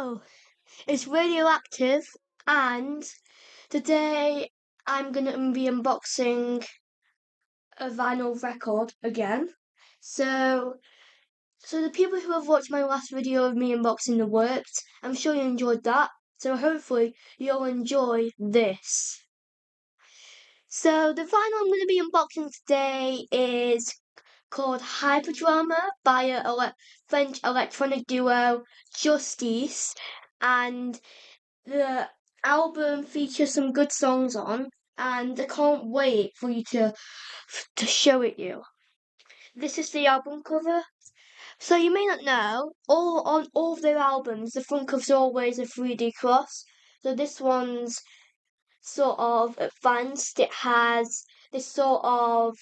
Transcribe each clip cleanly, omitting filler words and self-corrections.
Hello, it's Radioactive, and today I'm gonna be unboxing a vinyl record again. So the people who have watched my last video of me unboxing the works, I'm sure you enjoyed that. So hopefully you'll enjoy this. So the vinyl I'm gonna be unboxing today is called Hyperdrama by a French electronic duo Justice, and the album features some good songs on, and I can't wait for you to show it you. This is the album cover. So you may not know, on all of their albums, the front cover's always a 3D cross. So this one's sort of advanced. It has this sort of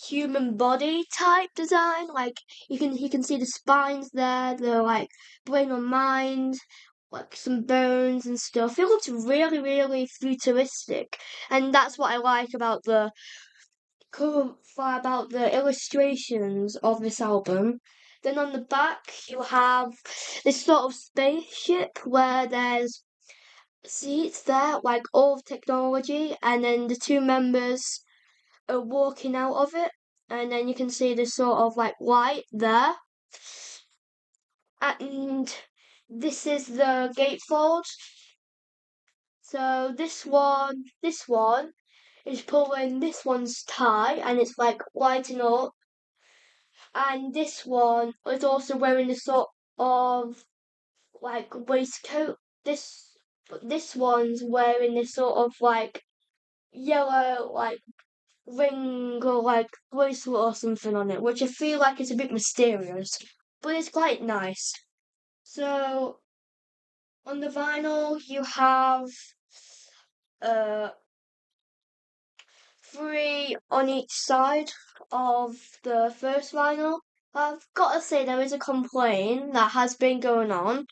human body type design. Like you can see the spines there. They're like brain or mind, like some bones and stuff. It looks really, really futuristic, and that's what I like about the illustrations of this album. Then on the back you have this sort of spaceship where there's seats there, like all of technology, and then the two members are walking out of it, and then you can see this sort of like light there. And this is the gatefold. So this one is pulling this one's tie, and it's like lighting up. And this one is also wearing this sort of like waistcoat. This one's wearing this sort of like yellow like ring or like bracelet or something on it, which I feel like is a bit mysterious, but it's quite nice. So on the vinyl you have uh three on each side of the first vinyl. I've got to say there is a complaint that has been going on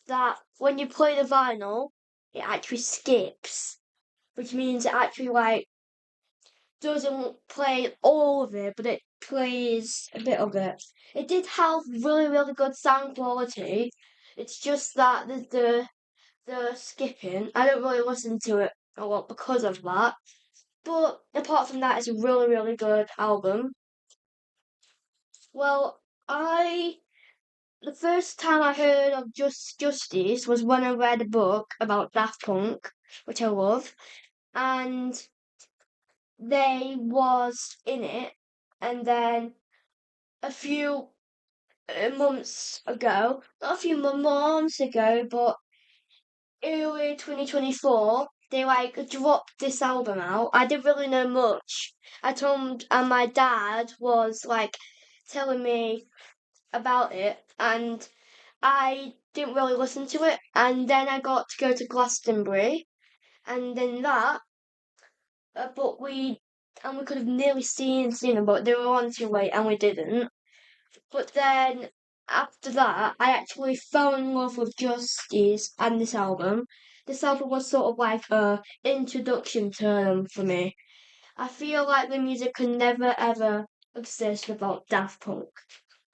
that when you play the vinyl, it actually skips, which means it actually like doesn't play all of it, but it plays a bit of it. It did have really, really good sound quality. It's just that the skipping, I don't really listen to it a lot because of that. But apart from that, it's a really, really good album. Well, the first time I heard of Justice was when I read a book about Daft Punk, which I love, and they was in it, and then a few months ago, not a few months ago, but early 2024, they like dropped this album out. I didn't really know much. And my dad was like telling me about it, and I didn't really listen to it. And then I got to go to Glastonbury, and then but we could have nearly seen them, but they were on too late, and we didn't. But then after that, I actually fell in love with Justice and this album. This album was sort of like a introduction to them for me. I feel like the music could never ever exist without Daft Punk,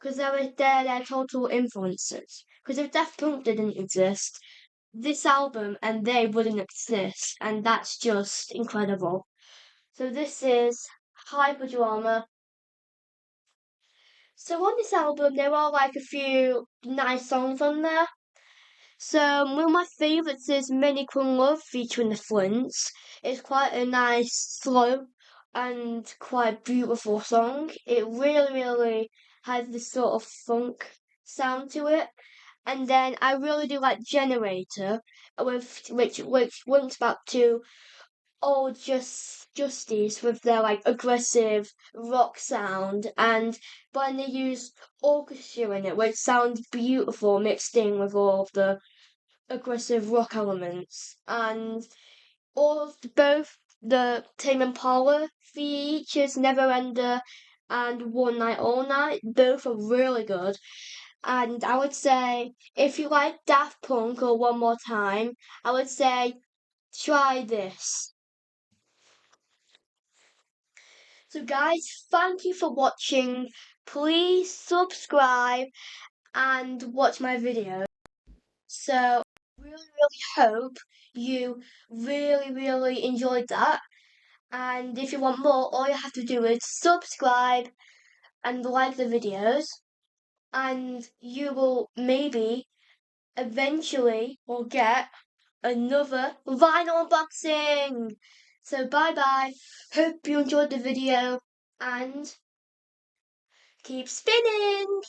because they're their total influences. Because if Daft Punk didn't exist, this album and they wouldn't exist, and that's just incredible. So this is Hyperdrama. So on this album, there are like a few nice songs on there. So one of my favourites is Many Queen Love featuring the Flints. It's quite a nice, slow, and quite beautiful song. It really, really has this sort of funk sound to it. And then I really do like Generator, which links back to old Justice with their like aggressive rock sound, and when they use orchestra in it, which sounds beautiful mixed in with all of the aggressive rock elements, and both the Tame Impala features Neverender and One Night All Night, both are really good. And I would say if you like Daft Punk or One More Time, I would say try this. So guys, thank you for watching. Please subscribe and watch my videos. So really hope you really enjoyed that. And if you want more, all you have to do is subscribe and like the videos, and you will maybe eventually will get another vinyl unboxing. So bye bye. Hope you enjoyed the video and keep spinning.